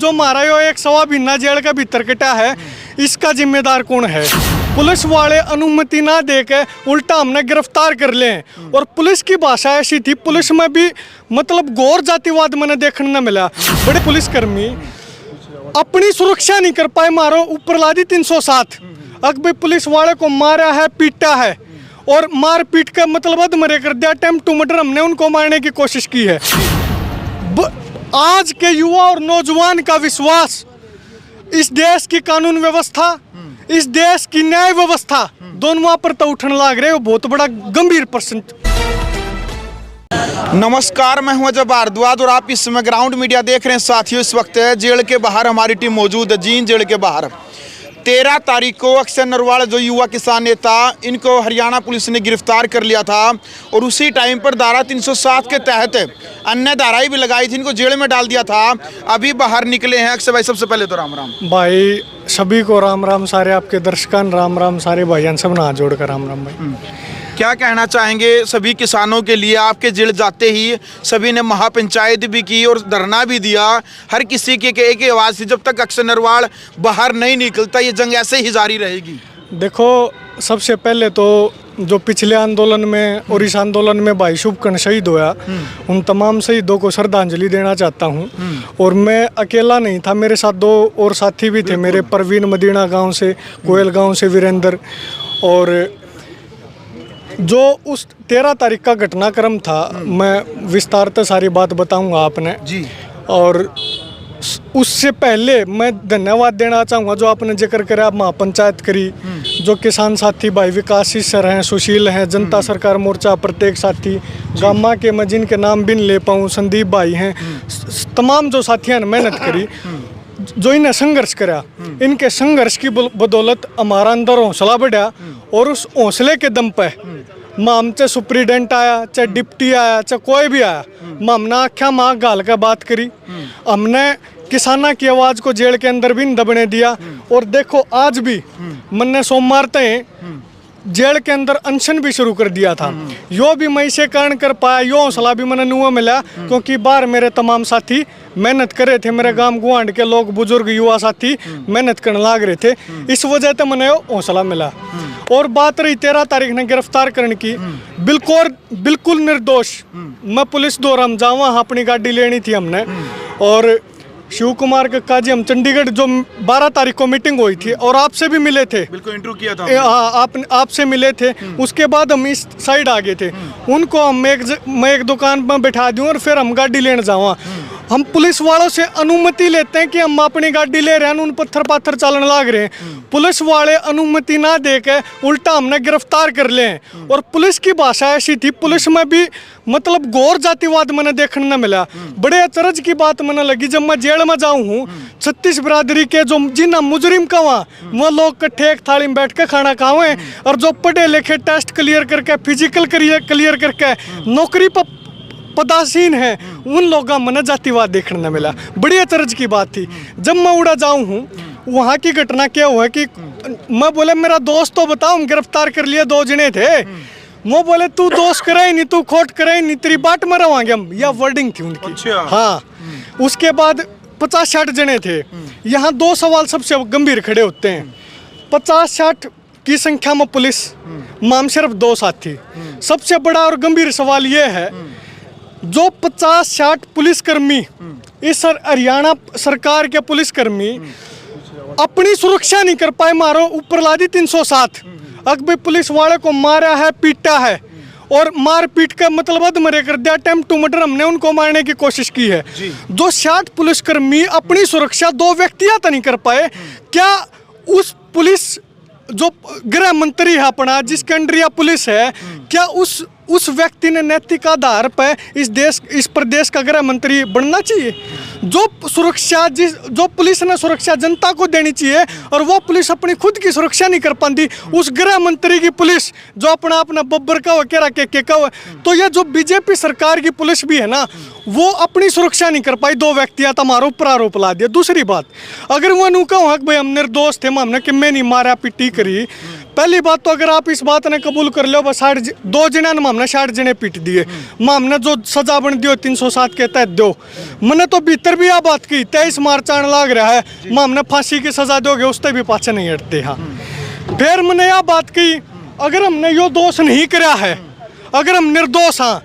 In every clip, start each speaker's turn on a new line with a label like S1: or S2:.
S1: जो मारा यो एक सवा महीना जेल का भीतर कटा है, इसका जिम्मेदार कौन है? पुलिस वाले अनुमति ना देके उल्टा हमने गिरफ्तार कर ले। और पुलिस की भाषा ऐसी थी, पुलिस में भी मतलब गौर जातिवाद मैंने देखने न मिला। बड़े पुलिसकर्मी अपनी सुरक्षा नहीं कर पाए, मारो ऊपर ला दी 307। अब भी पुलिस वाले को मारा है, पीटा है और मार पीट कर मतलब अधमरे कर दिया, अटेम्प्ट टू मर्डर हमने उनको मारने की कोशिश की है। आज के युवा और नौजवान का विश्वास इस देश की कानून व्यवस्था, इस देश की न्याय व्यवस्था दोनों पर तो उठने लग रहे हो। बहुत बड़ा गंभीर प्रश्न।
S2: नमस्कार, मैं हूं अजय भारद्वाज और आप इस समय ग्राउंड मीडिया देख रहे हैं। साथियों, इस वक्त जेल के बाहर हमारी टीम मौजूद है। जींद जेल के बाहर 13 तारीख को अक्षय नरवाल जो युवा किसान नेता, इनको हरियाणा पुलिस ने गिरफ्तार कर लिया था और उसी टाइम पर धारा 307 के तहत अन्य धाराएं भी लगाई थी, इनको जेल में डाल दिया था। अभी बाहर निकले हैं। अक्षय भाई, सबसे पहले तो राम राम
S1: भाई, सभी को राम राम, सारे आपके दर्शकान राम राम, सारे भाईजान सब ना जोड़कर राम राम। भाई
S2: क्या कहना चाहेंगे सभी किसानों के लिए? आपके जेल जाते ही सभी ने महापंचायत भी की और धरना भी दिया। हर किसी के एक ही आवाज़ थी, जब तक अक्षय नरवाल बाहर नहीं निकलता ये जंग ऐसे ही जारी रहेगी।
S1: देखो, सबसे पहले तो जो पिछले आंदोलन में और इस आंदोलन में भाई शुभकर्ण शहीद होया, उन तमाम शहीदों को श्रद्धांजलि देना चाहता हूं। और मैं अकेला नहीं था, मेरे साथ 2 और साथी भी थे मेरे, परवीन मदीना गांव से, कोयल गांव से वीरेंद्र। और जो उस 13 तारीख का घटनाक्रम था, मैं विस्तार से सारी बात बताऊंगा आपने जी। और उससे पहले मैं धन्यवाद देना चाहूँगा जो आपने जिक्र करा, महापंचायत करी, जो किसान साथी भाई विकास सर हैं, सुशील हैं, जनता सरकार मोर्चा प्रत्येक साथी, गामा के मैं जिनके नाम भी नहीं ले पाऊँ, संदीप भाई हैं, तमाम जो साथियों ने मेहनत करी, जो इन्हें संघर्ष करा, इनके संघर्ष की बदौलत हमारा अंदर हौसला बढ़ा। और उस हौसले के दम पे माम चाहे सुप्रीडेंट आया, चाहे डिप्टी आया, चाहे कोई भी आया, हमने आख्या माँ गाल का बात करी, हमने किसाना की आवाज़ को जेल के अंदर भी नहीं दबने दिया। और देखो, आज भी मैंने सोमवार तक जेल के अंदर अनशन भी शुरू कर दिया था। यो भी मैं इसे कारण कर पाया, यो हौसला भी मैंने नुआ मिला, क्योंकि बाहर मेरे तमाम साथी मेहनत कर रहे थे, मेरे गांव गुआंढ के लोग, बुजुर्ग, युवा साथी मेहनत करने लाग रहे थे। इस वजह से मैंने हौसला मिला। और बात रही 13 तारीख ने गिरफ्तार करने की, बिल्कुल निर्दोष मैं पुलिस द्वारा हम जावा, अपनी गाड़ी लेनी थी हमने। और शिव कुमार कक्का जी, हम चंडीगढ़ जो 12 तारीख को मीटिंग हुई थी और आपसे भी मिले थे,
S2: बिल्कुल इंटरव्यू किया था।
S1: हाँ, आपसे मिले थे। उसके बाद हम इस साइड आ गए थे। उनको मैं एक दुकान पर बैठा दूं और फिर हम गाड़ी लेने जावा। हम पुलिस वालों से अनुमति लेते हैं कि हम अपनी गाड़ी ले रहे हैं, उन पत्थर पाथर चलने लग रहे हैं। पुलिस वाले अनुमति ना देके उल्टा हमने गिरफ्तार कर ले। और पुलिस की भाषा ऐसी थी, पुलिस में भी मतलब गौर जातिवाद मैंने देखने न मिला। बड़े अचरज की बात मैंने लगी जब मैं जेल में जाऊँ हूँ, 36 बिरादरी के जो जिन मुजरिम का वहाँ लोग कट्ठे एक थाली में बैठ के खाना खावे, और जो पढ़े लिखे टेस्ट क्लियर करके, फिजिकल क्लियर करके नौकरी पर पदासीन है, उन लोगों में जातिवाद देखने न मिला। बड़ी अचरज की बात थी। जब मैं उड़ा जाऊँ हूँ, वहाँ की घटना क्या हुआ कि मैं बोले मेरा दोस्त तो बताओ, हम गिरफ्तार कर लिए 2 जने थे। वो बोले तू दोस्त करे नहीं, तू खोट करे नहीं, तेरी बाट में रवांगे हम, यह वर्डिंग थी उनकी।
S2: अच्छा।
S1: हाँ, उसके बाद 50-60 जने थे। यहाँ 2 सवाल सबसे गंभीर खड़े होते हैं। 50-60 की संख्या में पुलिस, माम सिर्फ 2 साथी। सबसे बड़ा और गंभीर सवाल ये है, जो 50-60 पुलिसकर्मी, इस हरियाणा सरकार के पुलिसकर्मी अपनी सुरक्षा नहीं कर पाए, मारो ऊपर ला दी 307। अब भी पुलिस वाले को मारा है, पीटा है और मार पीट कर मतलब अधमरे कर दिया, अटेम्प्ट टू मर्डर हमने उनको मारने की कोशिश की है। जो 60 पुलिसकर्मी अपनी सुरक्षा 2 व्यक्तियां तो नहीं कर पाए, क्या उस पुलिस जो गृह मंत्री है अपना, जिसके अंडर यह पुलिस है, क्या उस व्यक्ति ने नैतिक आधार पर इस प्रदेश का गृह मंत्री बनना चाहिए? जो पुलिस ने सुरक्षा जनता को देनी चाहिए और वो पुलिस अपनी खुद की सुरक्षा नहीं कर पाती, उस गृह मंत्री की पुलिस जो अपना बब्बर का वगैरह के का, तो यह जो बीजेपी सरकार की पुलिस भी है ना, वो अपनी सुरक्षा नहीं कर पाई। 2 व्यक्तियां हमारे ऊपर आरोप ला दिया। दूसरी बात, अगर वो नू कहूँ भाई हम निर्दोष थे, हमने कि मैं नहीं मारा पीटी करी, पहली बात तो अगर आप इस बात ने कबूल कर लो बस 2 जने ने हमने 60 जने पीट दिए, हमने जो सजा बन दियो 307 के तहत दो। मैंने तो भीतर भी यह बात की 23 मार्च आने लग रहा है, हमने फांसी की सजा दोगे उससे भी पाछे नहीं हटते। हाँ, फिर मैंने यह बात की अगर हमने यो दोष नहीं करा है, अगर हम निर्दोष हाँ,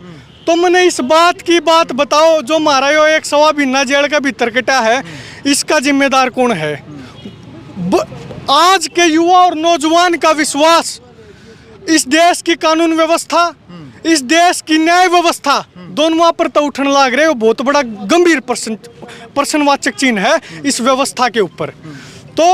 S1: तो मैंने इस बात की बात बताओ जो हमारा यो 1 सवा महीना जेल का भीतर कटा है, इसका जिम्मेदार कौन है? आज के युवा और नौजवान का विश्वास इस देश की कानून व्यवस्था, इस देश की न्याय व्यवस्था दोनों पर तो उठने लग रहे हो। बहुत बड़ा गंभीर प्रश्नवाचक चिन्ह है इस व्यवस्था के ऊपर। तो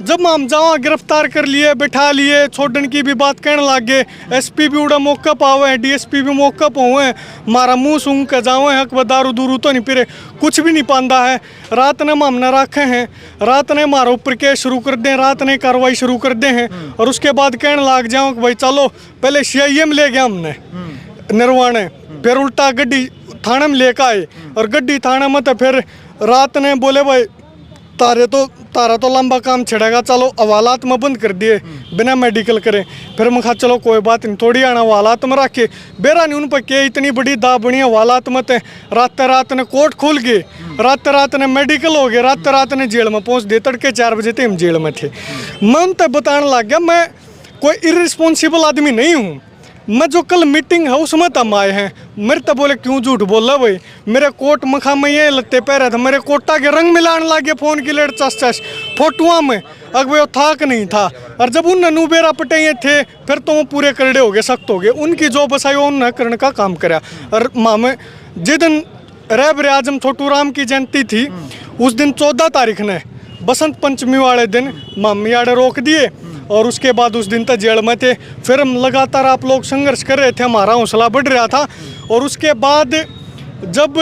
S1: जब हम जाओ गिरफ्तार कर लिए, बैठा लिए, छोड़ने की भी बात कहने लग गए, एसपी भी उड़ा मौका पावे, डीएसपी भी मौका पावे, मारा मुँह सूंघ के जावे हक दारू दूरू तो नहीं पिरे, कुछ भी नहीं पांदा है। रात ने मामला रखे हैं, रात ने हमारे ऊपर केस शुरू कर दे, रात ने कार्रवाई शुरू कर दे हैं, और उसके बाद कहने लग जाओ कि भाई चलो पहले CIA में ले गया हमने निर्वाणे, फिर उल्टा गड्डी थाने में लेकर आए, और गड्डी थाने में तो फिर रात ने बोले भाई तारा तो लंबा काम छिड़ेगा, चलो हवालात में बंद कर दिए बिना मेडिकल करे। फिर मैं कहा चलो कोई बात नहीं, थोड़ी आना हवालात में रखे, बेरा नहीं उन पर के इतनी बड़ी दाब बनी हवालात में। रात ने कोर्ट खुल गए, रात ने मेडिकल हो गए, रात ने जेल में पहुंच दिए, तड़के 4 बजे थे हम जेल में थे। मैं उन तक बताने लग गया मैं कोई इर्रिस्पॉन्सिबल आदमी नहीं हूँ, मैं जो कल मीटिंग है उसमें तम आए हैं। मेरे तो बोले क्यों झूठ बोल रहा भाई, मेरे कोट मखा में ये लत्ते पैर था, मेरे कोटा के रंग मिलाने लगे फोन की लेट चस फोटुआ में, अगर वो थाक नहीं था। और जब उन नूबेरा पटे थे फिर तो वो पूरे करड़े हो गए, सख्त हो गए, उनकी जो बसाई उन्होंने करने का काम करा। और मामे जिस दिन रैबर आजम छोटू राम की जयंती थी उस दिन 14 तारीख ने बसंत पंचमी वाले दिन मामी आड़े रोक दिए, और उसके बाद उस दिन तक जेल में थे। फिर हम लगातार आप लोग संघर्ष कर रहे थे, हमारा हौसला बढ़ रहा था। और उसके बाद जब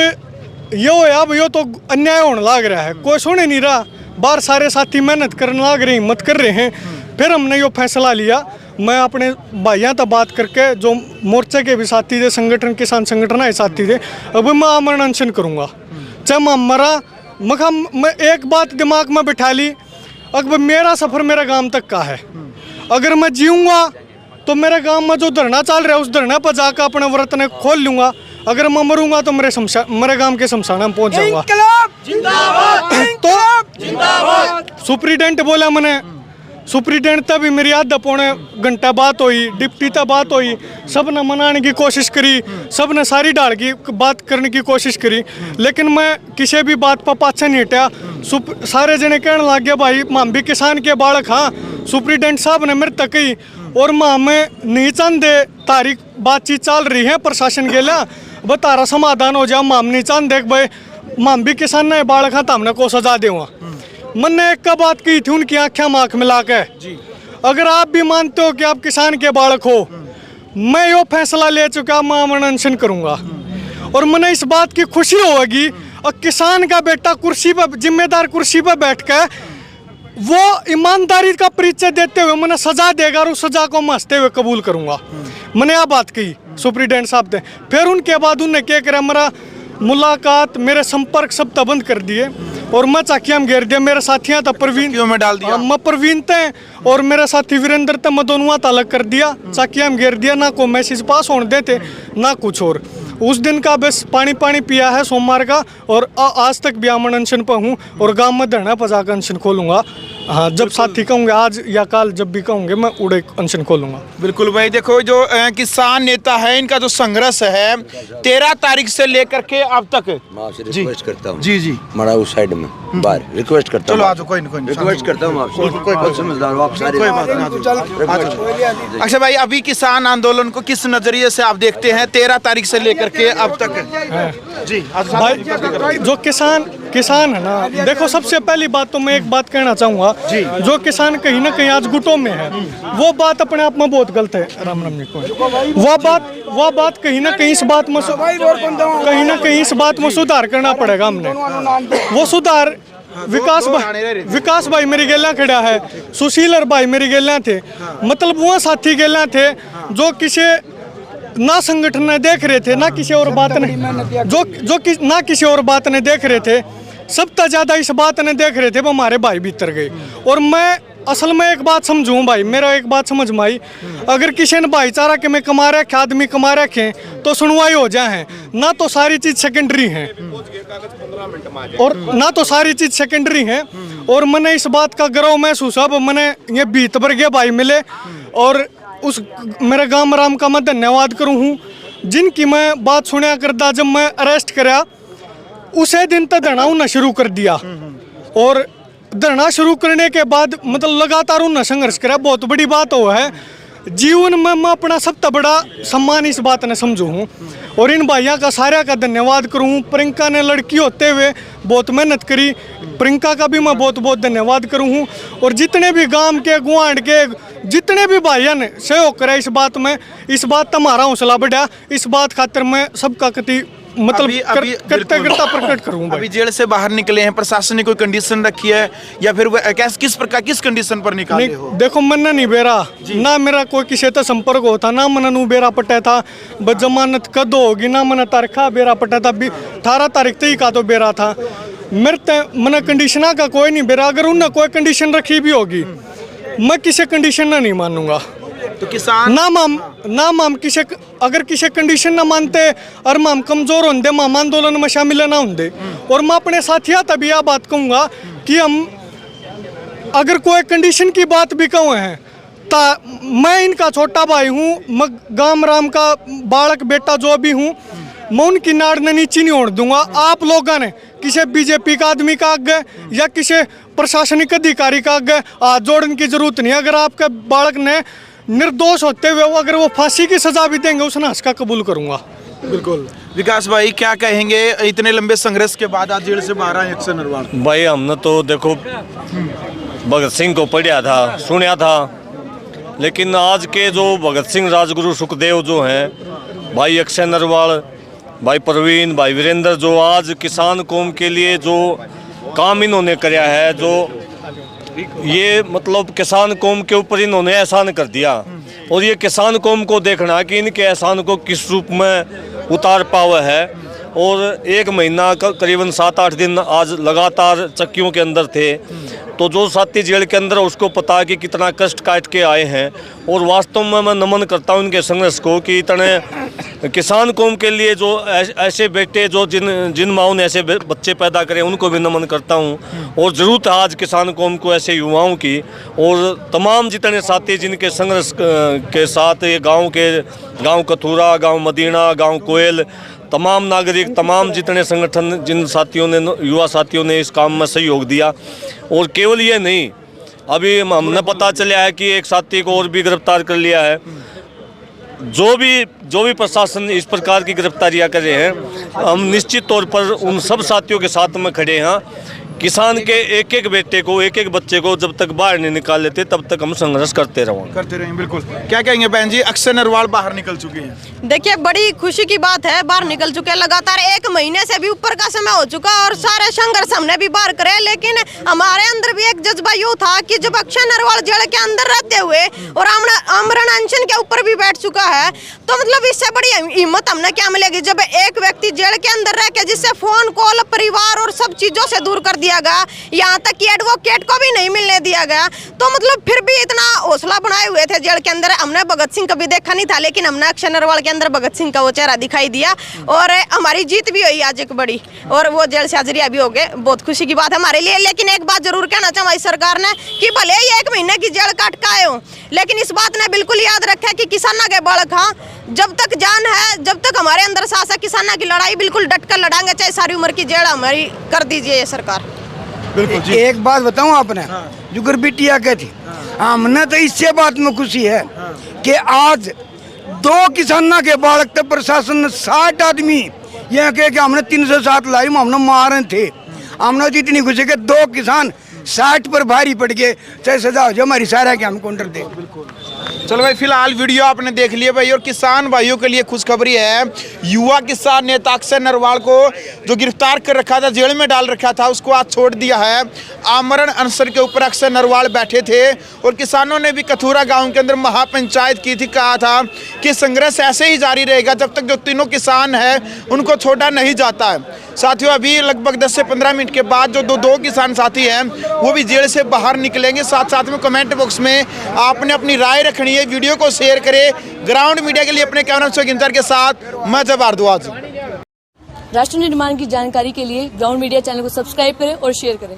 S1: यो है अब यो तो अन्याय होने लग रहा है, कोई सुने नहीं रहा, बाहर सारे साथी मेहनत करने लग रहे, हिम्मत कर रहे हैं। फिर हमने यो फैसला लिया, मैं अपने भाइयों तक बात करके जो मोर्चे के भी साथी थे, संगठन किसान संगठन है साथी थे, अब मैं आमरण अनशन करूँगा चाहे मैं मरा। मैं एक बात दिमाग में बिठा ली, अगर मेरा सफ़र मेरे गांव तक का है, अगर मैं जीऊँगा तो मेरे गांव में जो धरना चल रहा है उस धरना पर जाकर अपने व्रत ने खोल लूँगा, अगर मैं मरूंगा तो मेरे गांव के शमशान में पहुँच जाऊँगा। तो सुप्रीडेंट बोला मैंने, सुप्रीडेंट तक भी मेरी आधा पौने घंटा बात हुई, डिप्टी तक बात हुई, सब ने मनाने की कोशिश करी, सब ने सारी डाल की बात करने की कोशिश करी, लेकिन मैं किसी भी बात पर पाछे नहीं हटा। सारे जने कहने लग गया भाई हम भी किसान के बालक हाँ, सुप्रीडेंट साहब ने मेरे तक ही, और माँ में नहीं चाहते तारीख बातचीत चल रही है प्रशासन के लिए, वह तारा समाधान हो जाए, माम नहीं चाहते भाई माम भी किसान ने बालक हाँ तो हमने को सजा देवा। मैंने एक का बात की थी उनकी आँखें में आँख मिला के, अगर आप भी मानते हो कि आप किसान के बालक हो, मैं यो फैसला ले चुका, मैं आमरण अनशन करूँगा। और मैंने इस बात की खुशी होगी, और किसान का बेटा कुर्सी पर, जिम्मेदार कुर्सी पर बैठ कर वो ईमानदारी का परिचय देते हुए मैंने सजा देगा, और उस सजा को मैं हंसते हुए कबूल करूँगा। मैंने यह बात की सुप्रीडेंट साहब ने। फिर उनके बाद उन्हें क्या करा, मेरा मुलाकात मेरे संपर्क सब बंद कर दिए, और मैं चाकिया में घेर दिया। मेरे साथियाँ तब प्रवीण
S2: में डाल दिया,
S1: मैं प्रवीण थे और मेरे साथी वीरेंद्र तक मैं दोनों अलग कर दिया, चाकिया में घेर दिया, ना को मैसेज पास होने देते ना कुछ और। उस दिन का बस पानी पिया है सोमवार का, और आज तक भी आमरण अनशन पर हूँ, और गांव में धरना पर जाकर अनशन खोलूँगा। हाँ, जब साथी कहूँगे आज या कल जब भी कहूँगे मैं उड़े अनशन खोलूँगा।
S2: बिल्कुल भाई, देखो जो किसान नेता है इनका जो संघर्ष है 13 तारीख से लेकर के अब तक,
S3: मैं आपसे रिक्वेस्ट करता हूँ
S2: जी
S3: मरा उस साइड में बाहर रिक्वेस्ट करता हूँ।
S2: चलो आज कोई नहीं
S3: रिक्वेस्ट करता हूँ आपसे,
S2: कोई
S3: समझदार हो आप सारे।
S2: अच्छा भाई, अभी किसान आंदोलन को किस नजरिए से आप देखते हैं 13 तारीख से लेकर के अब तक? जी
S1: भाई, जो किसान है ना, देखो सबसे पहली बात तो मैं एक बात कहना चाहूँगा, जो किसान कहीं ना कहीं आज गुटों में है, वो बात अपने आप में बहुत गलत है। राम राम जी को वो बात कहीं ना कहीं इस बात में सुधार करना पड़ेगा हमने। वो सुधार विकास भाई मेरी गेला खड़ा है, सुशीलर भाई मेरी गेला थे, मतलब वो साथी गेला थे जो किसी ना संगठन ने देख रहे थे, ना किसी और बात ने ना किसी और बात ने देख रहे थे, सबसे ज्यादा इस बात ने देख रहे थे वो हमारे भाई भीतर गए। और मैं असल में एक बात समझूं भाई, मेरा एक बात समझ में आई, अगर किसी ने भाईचारा के में कमा रखे, आदमी कमा रखे तो सुनवाई हो जाए, ना तो सारी चीज सेकेंडरी है और ना तो सारी चीज सेकेंडरी है। और मैंने इस बात का गर्व महसूस, अब मैंने ये 20 वर्गीय भाई मिले और उस मेरे गांव राम का मैं धन्यवाद करूँ हूँ, जिनकी मैं बात सुना करता जब मैं अरेस्ट कराया उसे दिन तक धरना उन्हें शुरू कर दिया। और धरना शुरू करने के बाद मतलब लगातार उन्हें संघर्ष करा। बहुत बड़ी बात हो है जीवन में, मैं अपना सबसे बड़ा सम्मान इस बात ने समझू हूँ और इन भाइयों का सारा का धन्यवाद करूँ। प्रियंका ने लड़की होते हुए बहुत मेहनत करी, प्रियंका का भी मैं बहुत बहुत धन्यवाद करूँ हूँ। और जितने भी गांव के गुआंढ के जितने भी भाइयों ने सहयोग करा इस बात में, इस बात हमारा हौसला बढ़ा, इस बात खातिर मैं सबका कति मतलब करता प्रकट करूँ।
S2: अभी जेल से बाहर निकले हैं, प्रशासन ने कोई कंडीशन रखी है या फिर किस प्रकार किस कंडीशन पर निकाले हो?
S1: देखो मैंने नहीं बेरा ना, मेरा कोई किसी से संपर्क होता ना, मैंने नू बेरा पटा था जमानत कद होगी ना, मैंने तारीखा बेरा पटा था 18 तारीख तक का तो बेरा था मेरे, मैंने कंडीशना का कोई नहीं बेरा। अगर उनने कोई कंडीशन रखी भी होगी मैं किसी कंडीशन ना नहीं मानूंगा।
S2: तो किसान
S1: ना माम किसी, अगर किसी कंडीशन ना मानते और माम कमजोर होंगे, माम आंदोलन में शामिल ना होंगे। और मैं अपने साथिया तभी यह बात कहूँगा कि हम अगर कोई कंडीशन की बात भी कहूँ हैं तो मैं इनका छोटा भाई हूँ, मैं गाम राम का बालक बेटा जो भी हूँ, मैं उनकी नाड़ ने नीचे नहीं होने दूंगा। आप लोगों ने किसी बीजेपी का आदमी का आगे या किसी प्रशासनिक अधिकारी का आगे हाथ जोड़ने की जरूरत नहीं। अगर आपके बालक ने निर्दोष होते हुए अगर वो फांसी की सजा भी देंगे उसने हंसका कबूल करूंगा।
S2: बिल्कुल। विकास भाई क्या कहेंगे, इतने लंबे संघर्ष के बाद आज जेल से बाहर आए अक्सर नरवाल?
S4: भाई हमने तो देखो भगत सिंह को पढ़ा था, सुना था, लेकिन आज के जो भगत सिंह, राजगुरु, सुखदेव जो हैं, भाई अक्षय नरवाल, भाई प्रवीण, भाई वीरेंद्र, जो आज किसान कौम के लिए जो काम इन्होंने कराया है, जो ये मतलब किसान कौम के ऊपर इन्होंने एहसान कर दिया और ये किसान कौम को देखना कि इनके एहसान को किस रूप में उतार पावा है। और एक महीना करीबन 7-8 दिन आज लगातार चक्कियों के अंदर थे, तो जो साथी जेल के अंदर उसको पता है कि कितना कष्ट काट के आए हैं। और वास्तव में मैं नमन करता हूं इनके संघर्ष को कि इतने किसान कौम के लिए जो ऐसे बेटे, जो जिन माओं ने ऐसे बच्चे पैदा करे, उनको भी नमन करता हूं। और ज़रूरत है आज किसान कौम को ऐसे युवाओं की, और तमाम जितने साथी जिनके संघर्ष के साथ ये गाँव कथूरा, गाँव मदीना, गाँव कोयल, तमाम नागरिक, तमाम जितने संगठन, जिन साथियों ने, युवा साथियों ने इस काम में सहयोग दिया। और केवल ये नहीं, अभी हमने पता चला है कि एक साथी को और भी गिरफ्तार कर लिया है। जो भी प्रशासन इस प्रकार की गिरफ्तारियां कर रहे हैं, हम निश्चित तौर पर उन सब साथियों के साथ में खड़े हैं। किसान के एक एक बेटे को, एक एक बच्चे को जब तक बाहर नहीं निकाल लेते तब तक हम संघर्ष करते रहेंगे।
S2: बिल्कुल। क्या कहेंगे बहन जी, अक्षय नरवाल बाहर निकल चुके हैं?
S5: देखिए बड़ी खुशी की बात है, बाहर निकल चुके हैं। लगातार 1 महीने से भी ऊपर का समय हो चुका और सारे संघर्ष हमने भी बाहर करे, लेकिन हमारे अंदर भी एक जज्बा यूँ था कि जब अक्षय नरवाल जेल के अंदर रहते हुए और आमरण अनशन के ऊपर भी बैठ चुका है, तो मतलब इससे बड़ी हिम्मत हमने क्या मिलेगी जब एक व्यक्ति जेल के अंदर रह के, जिससे फोन कॉल, परिवार और सब चीजों से दूर कर दिया गया, यहाँ तक कि एडवोकेट को भी नहीं मिलने दिया गया। तो मतलब फिर भी इतना हौसला बनाए हुए थे जेल के अंदर। हमने भगत सिंह कभी देखा नहीं था, लेकिन हमने अक्षय नरवाल के अंदर भगत सिंह का वो चेहरा दिखाई दिया और हमारी जीत भी हुई आज एक बड़ी, और वो जेल से हाजिरिया भी हो गए। बहुत खुशी की बात है हमारे लिए। लेकिन एक बात जरूर कहना चाहूँ हमारी सरकार ने कि भले ही 1 महीने की जेल काट का आए हो, लेकिन इस बात ने बिल्कुल याद रखा कि किसाना के बालक, हाँ, जब तक जान है, जब तक हमारे अंदर सांस है, किसाना की लड़ाई बिल्कुल डट कर लड़ाएंगे, चाहे सारी उम्र की जेल हमारी कर दीजिए ये सरकार।
S2: बिल्कुल जी।
S6: एक बात बताऊं आपने, जो बिटिया के थी, हमने तो इससे बात में खुशी है कि आज 2 किसाना के बालक तक प्रशासन ने 60 आदमी यह कह के हमने 307 लाई, हमने मारे थे। हमने तो इतनी खुशी कि 2 किसान 60 पर भारी पड़ गए, चाहे सजा हो जाए हमारी सारा के हम काउंटर दे।
S2: चलो भाई, फिलहाल वीडियो आपने देख लिया भाई। और किसान भाइयों के लिए खुशखबरी है, युवा किसान नेता अक्षय नरवाल को जो गिरफ्तार कर रखा था, जेल में डाल रखा था, उसको आज छोड़ दिया है। आमरण अनशन के ऊपर अक्षय नरवाल बैठे थे और किसानों ने भी कथूरा गांव के अंदर महापंचायत की थी। कहा था कि संघर्ष ऐसे ही जारी रहेगा जब तक जो तीनों किसान हैं उनको छोड़ा नहीं जाता है। साथियों, अभी लगभग 10 से 15 मिनट के बाद जो दो किसान साथी हैं वो भी जेल से बाहर निकलेंगे। साथ साथ में कमेंट बॉक्स में आपने अपनी राय रखनी है, वीडियो को शेयर करें। ग्राउंड मीडिया के लिए अपने कैमरा इंचार्ज के साथ मैं जब भारद्वाज।
S7: राष्ट्र निर्माण की जानकारी के लिए ग्राउंड मीडिया चैनल को सब्सक्राइब करें और शेयर करें।